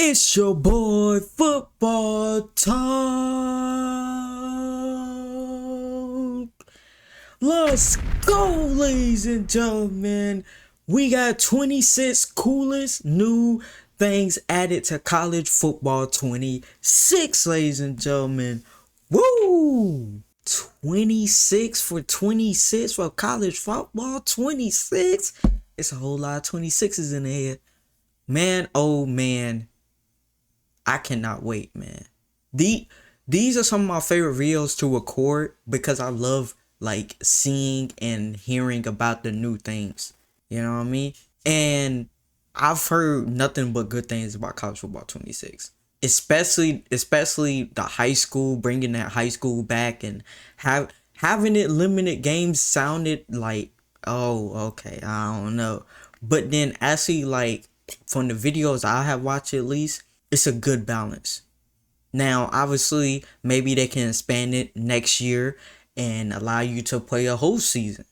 It's your boy Football Talk. Let's go, ladies and gentlemen. We got 26 coolest new things added to college football 26, ladies and gentlemen. Woo! 26 for 26 for college football 26. It's a whole lot of 26s in there. Man, oh man. I cannot wait, man. These are some of my favorite videos to record because I love like seeing and hearing about the new things. You know what I mean? And I've heard nothing but good things about college football 26. Especially the high school, bringing that high school back and having it limited games sounded like, oh, okay, I don't know. But then actually, like, from the videos I have watched at least, it's a good balance. Now, obviously, maybe they can expand it next year and allow you to play a whole season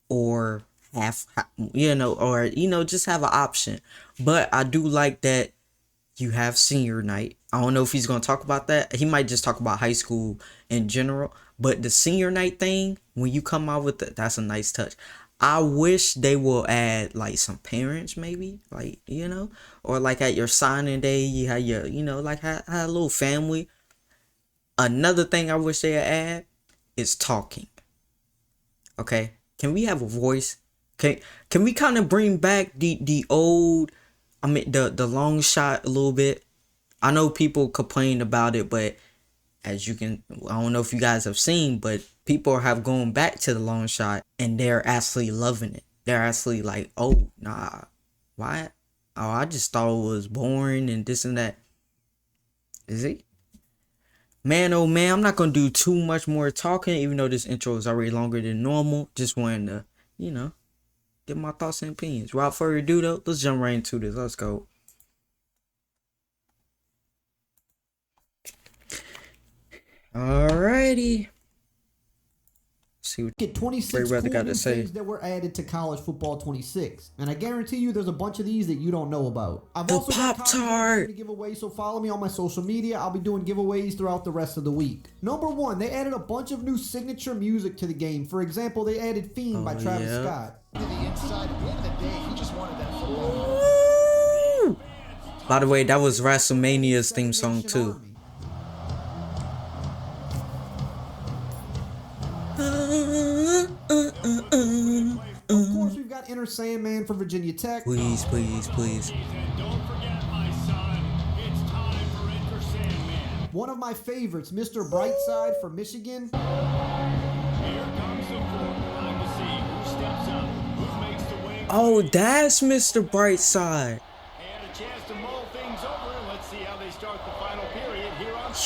or just have an option. But I do like that you have senior night. I don't know if he's going to talk about that. He might just talk about high school in general. But the senior night thing, when you come out with it, that's a nice touch. I wish they will add like some parents, maybe, like, or like at your signing day, you had your, had a little family. Another thing I wish they add is talking. Okay, can we have a voice? Can we kind of bring back the old, the long shot a little bit? I know people complain about it, but as you can, I don't know if you guys have seen, but people have gone back to the long shot and they're actually loving it. They're actually like, oh, nah, why? Oh, I just thought it was boring and this and that. Is it? Man, oh man, I'm not going to do too much more talking, even though this intro is already longer than normal. Just wanted to, get my thoughts and opinions. Without further ado, though, let's jump right into this. Let's go. Alrighty. See what get 26 cool new things that were added to college football 26, and I guarantee you there's a bunch of these that you don't know about. I've also got POP-TART to give away, so follow me on my social media. I'll be doing giveaways throughout the rest of the week. Number one, they added a bunch of new signature music to the game. For example, they added Fiend by Travis Scott. By the way, that was WrestleMania's theme song too. Of course, we've got Inner Sandman from Virginia Tech. Please. One of my favorites, Mr. Brightside from Michigan. Oh, that's Mr. Brightside.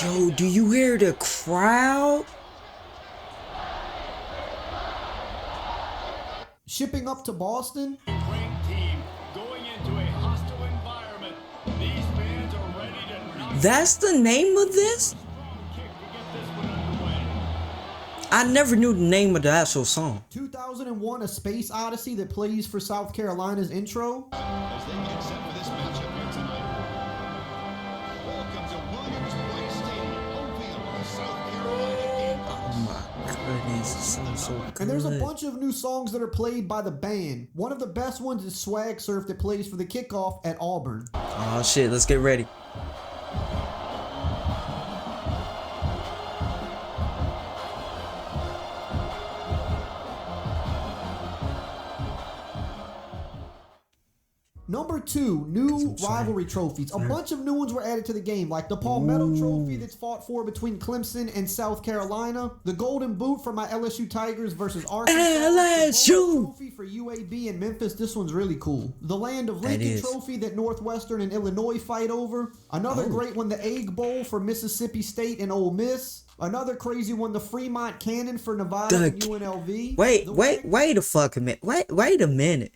Yo, do you hear the crowd? Shipping up to Boston. That's the name of this? I never knew the name of the actual song. 2001: A Space Odyssey that plays for South Carolina's intro. As they get set for this matchup here tonight. Welcome to Williams Place Stadium, home field of the South Carolina Gamecocks. Oh my goodness, it sounds so good. And there's a bunch of new songs that are played by the band. One of the best ones is Swag Surf that plays for the kickoff at Auburn. Oh shit, let's get ready. Number two, new rivalry trophies. A bunch of new ones were added to the game, like the Palmetto Trophy that's fought for between Clemson and South Carolina, the Golden Boot for my LSU Tigers versus Arkansas, LSU the Bowl Trophy for UAB and Memphis. This one's really cool. The Land of Lincoln Trophy that Northwestern and Illinois fight over. Another great one, the Egg Bowl for Mississippi State and Ole Miss. Another crazy one, the Fremont Cannon for Nevada and UNLV. Wait a fucking minute. Wait a minute.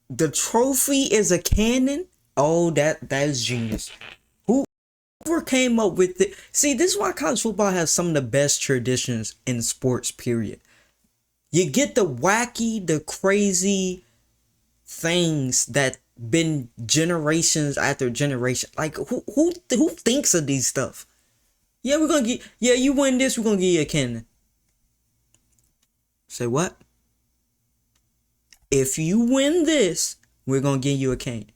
The trophy is a cannon? Oh, that is genius. Whoever came up with it. See, this is why college football has some of the best traditions in sports, period. You get the wacky, the crazy things that been generations after generation. Like who thinks of these stuff? Yeah, we're gonna get. Yeah, you win this, we're gonna give you a cannon. Say what? If you win this, we're gonna give you a cane.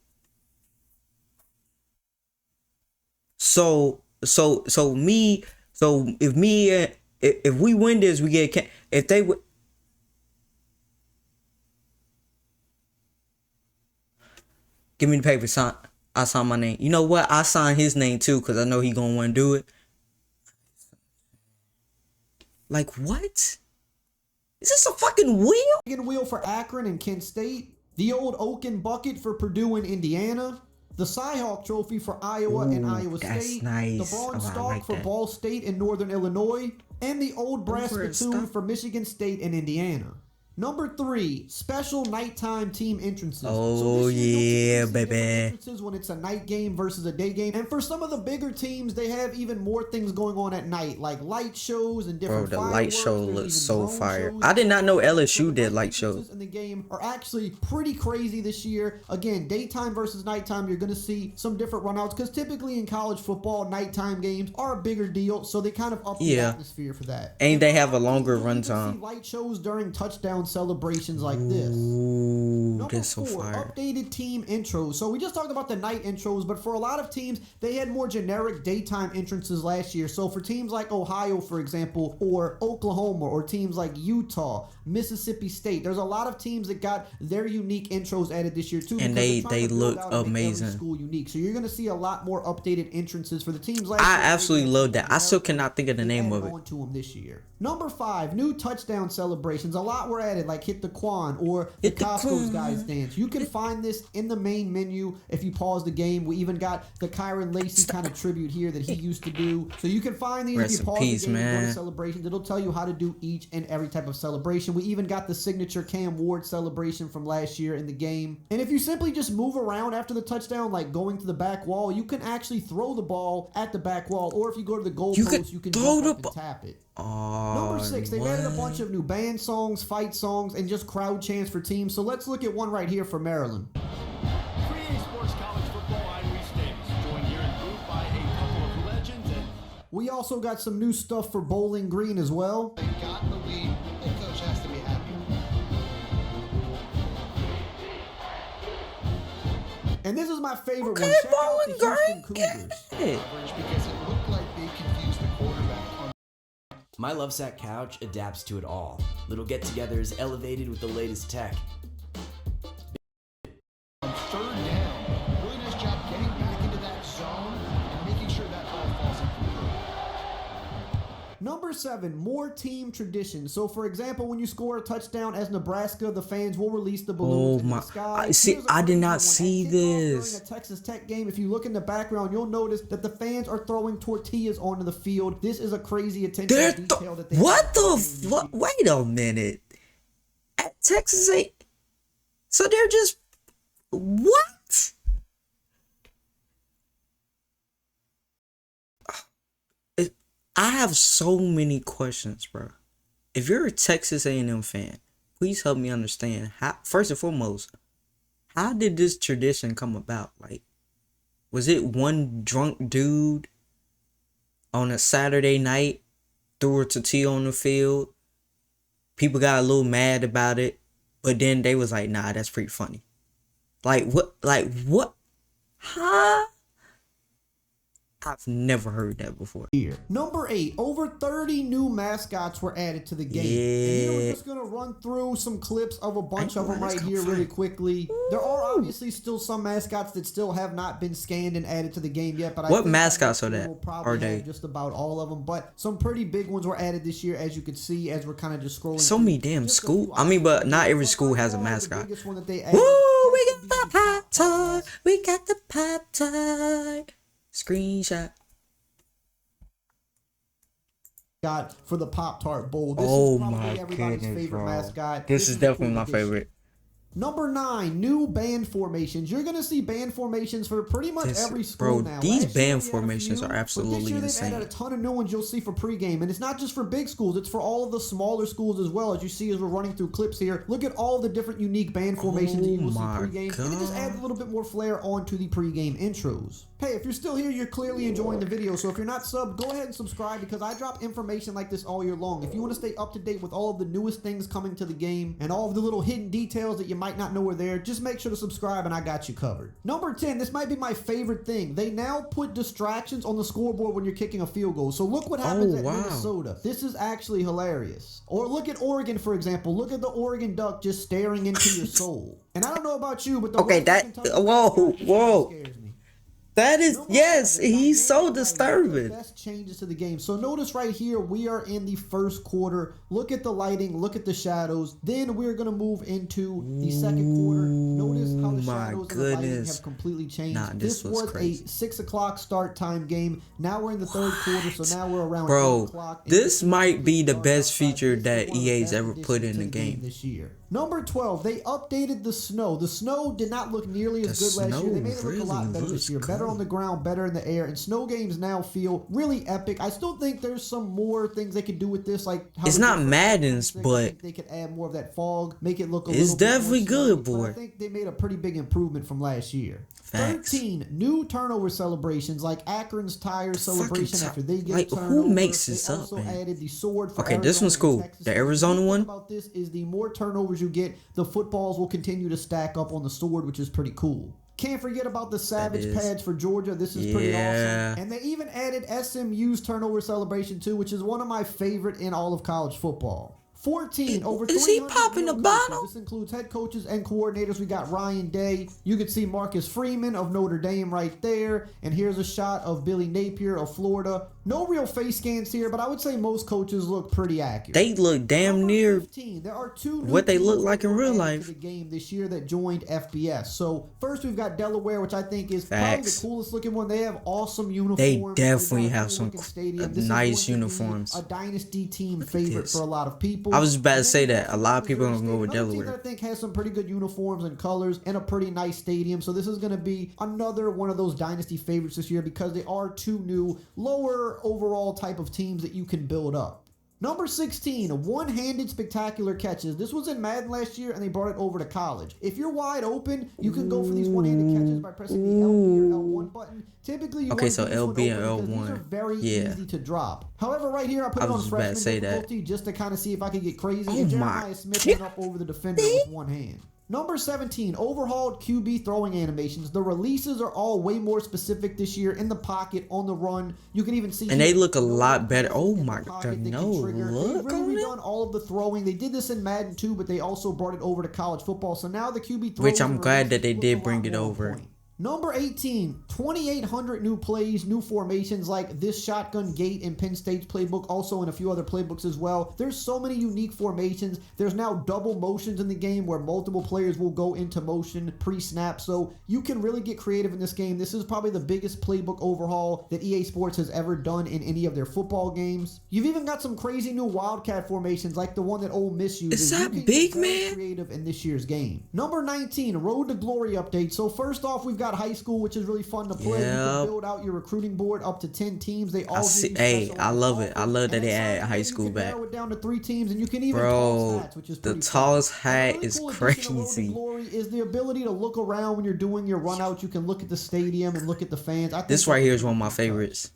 So if we win this, we get a cane. If they would, give me the paper, sign. I sign my name. You know what? I sign his name too, cause I know he gonna want to do it. Like what? Is this a fucking wheel? Wheel for Akron and Kent State. The old Oaken Bucket for Purdue and Indiana. The Cy-Hawk Trophy for Iowa and Iowa State. Nice. The Bronze I Stalk like for that. Ball State and Northern Illinois. And the old brass spittoon for Michigan State and Indiana. Number 3, special nighttime team entrances. Oh, yeah, baby. Entrances when it's a night game versus a day game. And for some of the bigger teams, they have even more things going on at night, like light shows and different Bro, the light show There's looks even so drone fire. shows. I did not know LSU So the did night light shows. entrances in the game are actually pretty crazy this year. Again, daytime versus nighttime, you're going to see some different runouts because typically in college football, nighttime games are a bigger deal, so they kind of up the atmosphere for that. And they have a longer You can run see time. light shows during touchdown celebrations like this. Ooh, Number that's so 4, fire. updated team intros. So we just talked about the night intros, but for a lot of teams, they had more generic daytime entrances last year. So for teams like Ohio, for example, or Oklahoma, or teams like Utah, Mississippi State, there's a lot of teams that got their unique intros added this year too. And because they they're trying to build look out and make every amazing. school unique. So you're going to see a lot more updated entrances for the teams like I absolutely love that. I still cannot think of the name of it. to them this year. Number 5, new touchdown celebrations. A lot were added, like hit the Quan or the Costco's guys dance. You can find this in the main menu if you pause the game. We even got the Kyron Lacey kind of tribute here that he used to do. So you can find these Rest if you in pause peace, the game and go man. to celebrations. It'll tell you how to do each and every type of celebration. We even got the signature Cam Ward celebration from last year in the game. And if you simply just move around after the touchdown, like going to the back wall, you can actually throw the ball at the back wall. Or if you go to the goal post, you can throw jump the up and tap it. Oh, Number 6, they've added a bunch of new band songs, fight songs, and just crowd chants for teams. So let's look at one right here for Maryland. 3A Sports College Football, I'm Reese Davis, joined here in booth by a couple of legends. And We also got some new stuff for Bowling Green as well. They got in the lead. The coach has to be happy. And this is my favorite Okay, one. Check out Bowling the Houston Green. Cougars. Hey. Because it looked like they confused the quarterback on My Lovesac couch adapts to it all. Little get-togethers elevated with the latest tech. third down. Really nice job getting back into that zone and making sure that ball falls incomplete. Number 7, more team traditions. So, for example, when you score a touchdown as Nebraska, the fans will release the balloons into the sky. I did not Here's a see crazy one. At kickoff this. During a Texas Tech game, if you look in the background, you'll notice that the fans are throwing tortillas onto the field. This is a crazy attention to detail that they What have. the fuck? Wait a minute. At Texas A, so they're just what? I have so many questions, bro. If you're a Texas A&M fan, please help me understand how. First and foremost, how did this tradition come about? Like, was it one drunk dude on a Saturday night threw a tortilla on the field? People got a little mad about it, but then they was like, "Nah, that's pretty funny." Like what? Like what? Huh? I've never heard that before. Number 8, over 30 new mascots were added to the game. And Yeah. we're just going to run through some clips of a bunch of them Let's right go here for really it. quickly. There are obviously still some mascots that still have not been scanned and added to the game yet. But What I think mascots are we'll that? probably Are they? have just about all of them. But some pretty big ones were added this year, as you could see, as we're kind of just scrolling. So through. many damn Just a school. few I mean, but items. not every But school by has a far, the mascot. biggest one that they added Woo! We has to got be the Pop-Tart. We got the Pop-Tart. Screenshot. got for the Pop-Tart Bowl. This Oh is probably my everybody's goodness, favorite bro. mascot. This is a definitely cool my addition. favorite. Number 9, new band formations. You're going to see band formations for pretty much every school now. These Last year band we had a formations few, are absolutely but this year insane. they've added a ton of new ones you'll see for pregame, and it's not just for big schools, it's for all of the smaller schools as well. As you see as we're running through clips here, look at all the different unique band formations that you will see pregame, and it just adds a little bit more flair onto the pregame intros. Hey, if you're still here, you're clearly enjoying the video, so if you're not subbed, go ahead and subscribe because I drop information like this all year long. If you want to stay up to date with all of the newest things coming to the game and all of the little hidden details that you might not know are there, just make sure to subscribe and I got you covered. Number 10, this might be my favorite thing. They now put distractions on the scoreboard when you're kicking a field goal. So look what happens at Minnesota. This is actually hilarious. Or look at Oregon, for example. Look at the Oregon Duck just staring into your soul. And I don't know about you, but the whoa. scares me. That is, yes, he's so disturbing. Best changes to the game. So notice right here, we are in the first quarter. Look at the lighting, look at the shadows. Then we're going to move into the second quarter. Notice how the shadows and the lighting have completely changed. This was crazy. a 6 o'clock start time game. Now we're in the third quarter, so now we're around 8 o'clock. This might be the best feature that EA's ever put in the game this year. Number 12, they updated the snow. The snow did not look nearly as good last year. They made it look a lot better this year. Better on the ground, better in the air, and snow games now feel really epic. I still think there's some more things they could do with this, like how it's not Madden's, but they could add more of that fog, make it look a it's little bit definitely more good, snowy, boy. but I think they made a pretty big improvement from last year. Facts. 13, new turnover celebrations like Akron's Tires celebration after they get like, turnover. who makes this they up, also man? added the sword for Okay, this one's Arizona and cool. Texas. The Arizona one. About this is the more turnovers you get, the footballs will continue to stack up on the sword, which is pretty cool. Can't forget about the Savage pads for Georgia. This is pretty awesome. And they even added SMU's turnover celebration too, which is one of my favorite in all of college football. 14, over 300 is he popping the bottle? This includes head coaches and coordinators. We got Ryan Day. You can see Marcus Freeman of Notre Dame right there. And here's a shot of Billy Napier of Florida. No real face scans here, but I would say most coaches look pretty accurate. They look damn near 15, there are two what they look like in real life. to the game this year that joined FBS. So first we've got Delaware, which I think is probably the coolest looking one. They have awesome uniforms. They definitely have some nice uniforms. A dynasty team favorite for a lot of people. I was about to say that. A lot of people are going to go with Another team Delaware. that I think has some pretty good uniforms and colors and a pretty nice stadium. So this is going to be another one of those dynasty favorites this year because they are two new, lower overall type of teams that you can build up. Number 16, one-handed spectacular catches. This was in Madden last year, and they brought it over to college. If you're wide open, you can go for these one-handed catches by pressing the LB or L1 button. Typically, you want to do this LB and L1. these are very easy to drop. However, right here, I put it on freshman difficulty just to kind of see if I could get crazy. And Jeremiah Smith went up over the defender with one hand. Number 17, overhauled QB throwing animations. The releases are all way more specific this year in the pocket, on the run. You can even see... And they look a lot better. Oh my god, no, look They've really on redone all of the throwing. They did this in Madden too, but they also brought it over to college football. So now the QB throwing... Which I'm glad that they did bring it over. Number 18, 2,800 new plays, new formations like this shotgun gate in Penn State's playbook, also in a few other playbooks as well. There's so many unique formations. There's now double motions in the game where multiple players will go into motion pre-snap, so you can really get creative in this game. This is probably the biggest playbook overhaul that EA Sports has ever done in any of their football games. You've even got some crazy new Wildcat formations like the one that Ole Miss uses. Is that big, man? Creative in this year's game. Number 19, Road to Glory update. So first off, we've got high school, which is really fun to play. You can build out your recruiting board up to 10 teams. They all I love it. I love that they add high school back. Narrow it down to 3 teams, and you can even toss hats, which is the pretty tallest fun. hat Really is cool addition to Road to crazy. Glory is the ability to look around when you're doing your run out. You can look at the stadium and look at the fans. I think This right here is one of my favorites.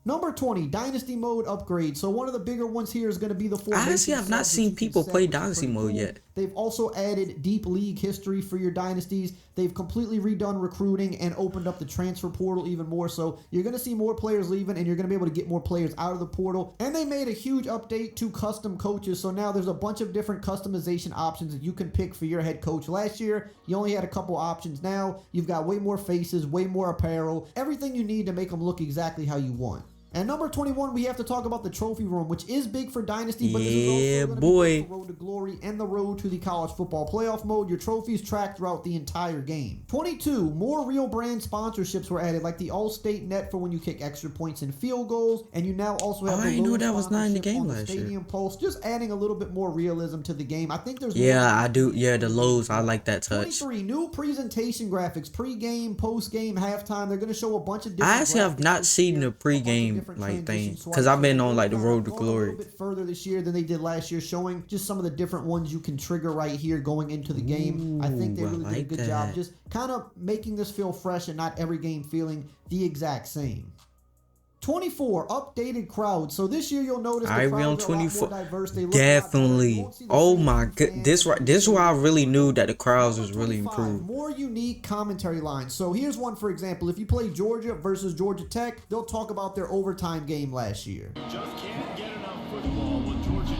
Number 20, Dynasty Mode upgrade. So one of the bigger ones here is going to be the formation. Honestly, I've not seen people play Dynasty Mode yet. They've also added deep league history for your dynasties. They've completely redone recruiting and opened up the transfer portal even more. So you're going to see more players leaving, and you're going to be able to get more players out of the portal. And they made a huge update to custom coaches. So now there's a bunch of different customization options that you can pick for your head coach. Last year, you only had a couple options. Now you've got way more faces, way more apparel, everything you need to make them look exactly how you want. And number 21, we have to talk about the trophy room, which is big for Dynasty, but this is Yeah, also going to boy. be the road to glory and the road to the college football playoff mode. Your trophies track throughout the entire game. 22, more real brand sponsorships were added, like the All-State net for when you kick extra points and field goals, and you now also have I the didn't know logo that was not in the sponsorship game on the last year. Stadium Pulse, just adding a little bit more realism to the game. I think there's Yeah, more I do. Yeah, the lows. I like that touch. 23, new presentation graphics, pre-game, post-game, halftime. They're going to show a bunch of different I actually have graphics not this seen year, the a bunch of pre-game different like transition thing swipes. because I've been So on like the they're road to going a glory. little bit further this year than they did last year, showing just some of the different ones you can trigger right here going into the game. I think they Ooh, I really did a like good that. job just kind of making this feel fresh and not every game feeling the exact same. 24, updated crowd. So this year you'll notice the Alright, we on crowds are a lot 24. more diverse. They look a lot better. You Definitely. won't see the Oh same my two god, fans this every this where I year. really knew that the crowds was Number really 25, improved. more unique commentary lines. So here's one, for example. If you play Georgia versus Georgia Tech, they'll talk about their overtime game last year. Just can't get enough football. Well, Georgia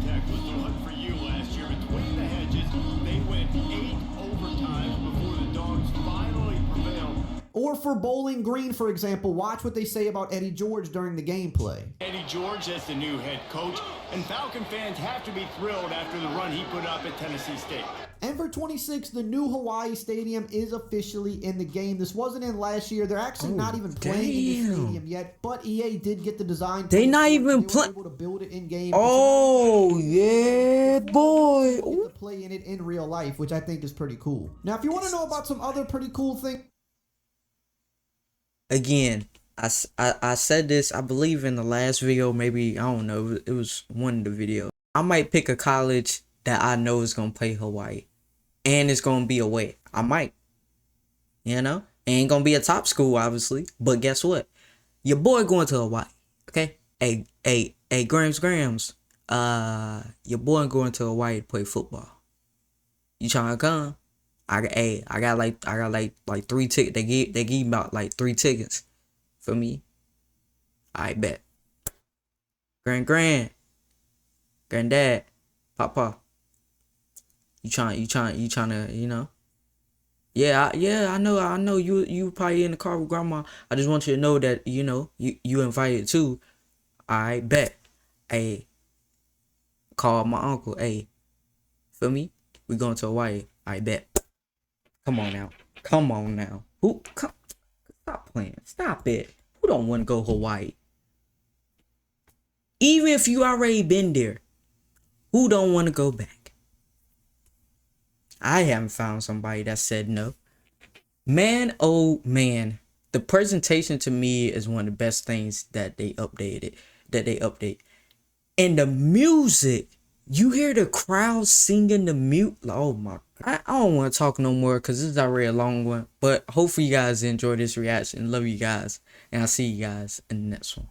Tech was the one for you last year. Between the hedges, they went 8 overtimes before the Dogs finally prevailed. Or for Bowling Green, for example, watch what they say about Eddie George during the gameplay. Eddie George as the new head coach, and Falcon fans have to be thrilled after the run he put up at Tennessee State. And for 26, the new Hawaii Stadium is officially in the game. This wasn't in last year. They're actually not even playing in the damn. stadium yet, but EA did get the design. They not for it, even and they play- were able to build it in game. Oh yeah, boy. Get to play in it in real life, which I think is pretty cool. Now, if you want to know about some other pretty cool things. Again, I said this, I believe in the last video, maybe, I don't know, it was one of the videos. I might pick a college that I know is going to play Hawaii. And it's going to be away. I might. You know? Ain't going to be a top school, obviously. But guess what? Your boy going to Hawaii. Okay? Hey, Grams. Your boy going to Hawaii to play football. You trying to come? I got like 3 tickets. They give about like 3 tickets for me. I bet. Granddad, Papa. You trying to, you know? Yeah, I know you probably in the car with grandma. I just want you to know that, you know, you invited too. I bet. Hey, call my uncle. Hey, feel me? We going to Hawaii. I bet. Come on now. Stop playing. Stop it. Who don't want to go Hawaii? Even if you already been there, who don't want to go back? I haven't found somebody that said no. Man, oh man. The presentation to me is one of the best things that they update. And the music, you hear the crowd singing the mute. Oh my. I don't want to talk no more because this is already a long one. But hopefully you guys enjoy this reaction. Love you guys. And I'll see you guys in the next one.